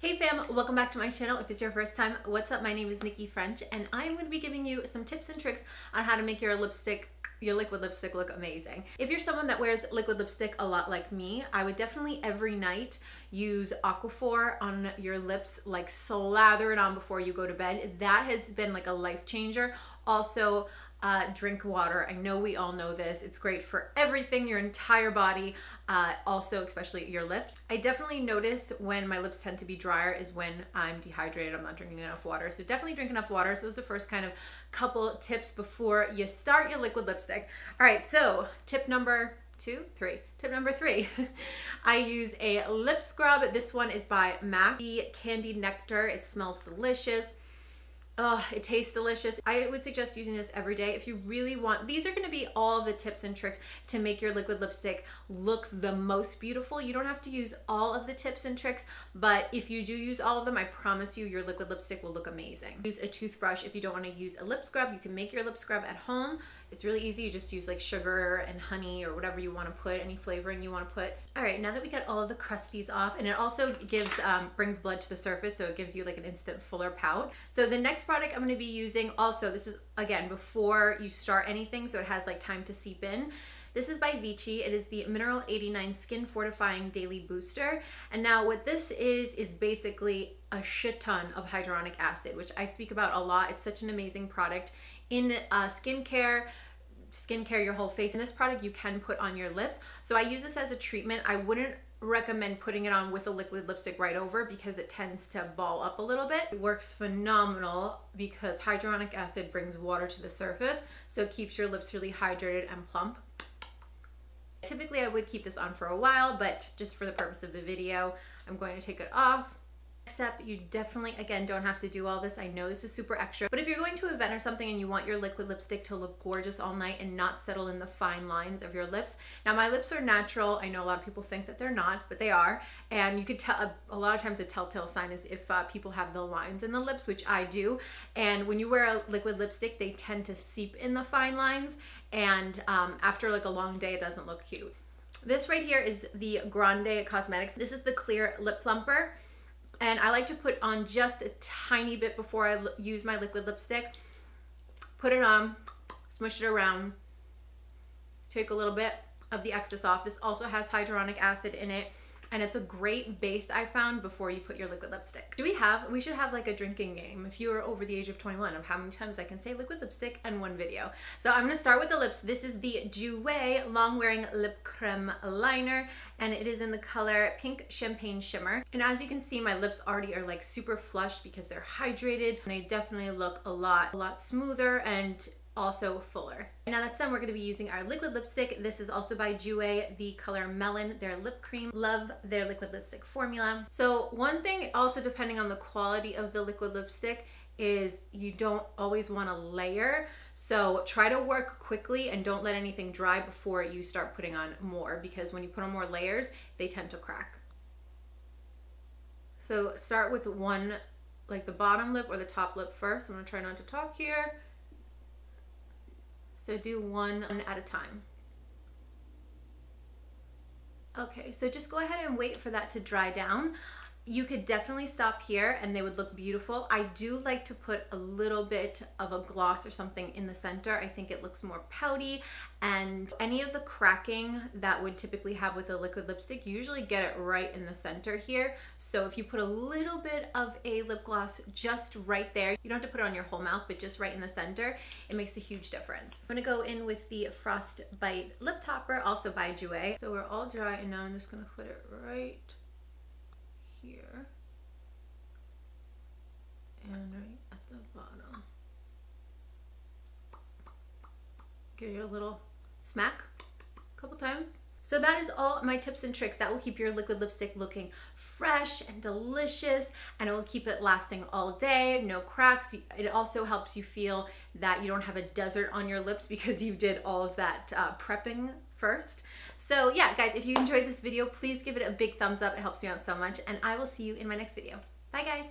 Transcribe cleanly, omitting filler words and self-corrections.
Hey fam, welcome back to my channel. If it's your first time, what's up? My name is Nikki French and I'm going to be giving you some tips and tricks on how to make your liquid lipstick look amazing. If you're someone that wears liquid lipstick a lot like me, I would definitely every night use Aquaphor on your lips, like slather it on before you go to bed. That has been like a life changer. Also, drink water. I know we all know this. It's great for everything, your entire body, also especially your lips. I definitely notice when my lips tend to be drier is when I'm dehydrated, I'm not drinking enough water. So definitely drink enough water. So those are the first kind of couple tips before you start your liquid lipstick. All right, so tip number three. I use a lip scrub. This one is by MAC, the Candied Nectar. It smells delicious. Oh, it tastes delicious. I would suggest using this every day if you really want. These are gonna be all the tips and tricks to make your liquid lipstick look the most beautiful. You don't have to use all of the tips and tricks, but if you do use all of them, I promise you your liquid lipstick will look amazing. Use a toothbrush if you don't wanna use a lip scrub. You can make your lip scrub at home. It's really easy. You just use like sugar and honey or whatever you wanna put, any flavoring you wanna put. All right, now that we got all of the crusties off, and it also gives, brings blood to the surface, so it gives you like an instant fuller pout. So the next product I'm going to be using, also this is again before you start anything, so it has like time to seep in. This is by Vichy. It is the Mineral 89 Skin Fortifying Daily Booster. And now what this is basically a shit ton of hyaluronic acid, which I speak about a lot. It's such an amazing product in skincare, your whole face. And this product you can put on your lips. So I use this as a treatment. I wouldn't recommend putting it on with a liquid lipstick right over because it tends to ball up a little bit. It works phenomenal because hyaluronic acid brings water to the surface, so it keeps your lips really hydrated and plump. Typically I would keep this on for a while, but just for the purpose of the video, I'm going to take it off. Except you definitely, again, don't have to do all this. I know this is super extra, but if you're going to an event or something and you want your liquid lipstick to look gorgeous all night and not settle in the fine lines of your lips. Now my lips are natural. I know a lot of people think that they're not, but they are. And you could tell, a lot of times a telltale sign is if people have the lines in the lips, which I do. And when you wear a liquid lipstick, they tend to seep in the fine lines. And after like a long day, it doesn't look cute. This right here is the Grande Cosmetics. This is the clear lip plumper. And I like to put on just a tiny bit before I use my liquid lipstick. Put it on, smush it around, take a little bit of the excess off. This also has hyaluronic acid in it, and it's a great base I found before you put your liquid lipstick. We should have like a drinking game if you are over the age of 21 of how many times I can say liquid lipstick in one video. So I'm gonna start with the lips. This is the Jouer Long Wearing Lip Creme Liner, and it is in the color Pink Champagne Shimmer. And as you can see, my lips already are like super flushed because they're hydrated, and they definitely look a lot smoother and also fuller. Now that's done, we're gonna be using our liquid lipstick. This is also by Jouer, the color Melon, their lip cream. Love their liquid lipstick formula. So one thing also, depending on the quality of the liquid lipstick, is you don't always wanna layer. So try to work quickly and don't let anything dry before you start putting on more, because when you put on more layers, they tend to crack. So start with one, like the bottom lip or the top lip first. I'm gonna try not to talk here. So do one at a time. Okay, so just go ahead and wait for that to dry down. You could definitely stop here and they would look beautiful. I do like to put a little bit of a gloss or something in the center. I think it looks more pouty, and any of the cracking that would typically have with a liquid lipstick, you usually get it right in the center here. So if you put a little bit of a lip gloss just right there, you don't have to put it on your whole mouth, but just right in the center, it makes a huge difference. I'm gonna go in with the Frostbite Lip Topper, also by Jouer. So we're all dry, and now I'm just gonna put it right here and right at the bottom. Give you a little smack a couple times. So that is all my tips and tricks that will keep your liquid lipstick looking fresh and delicious, and it will keep it lasting all day, no cracks. It also helps you feel that you don't have a desert on your lips because you did all of that prepping first. So yeah, guys, if you enjoyed this video, please give it a big thumbs up. It helps me out so much, and I will see you in my next video. Bye, guys.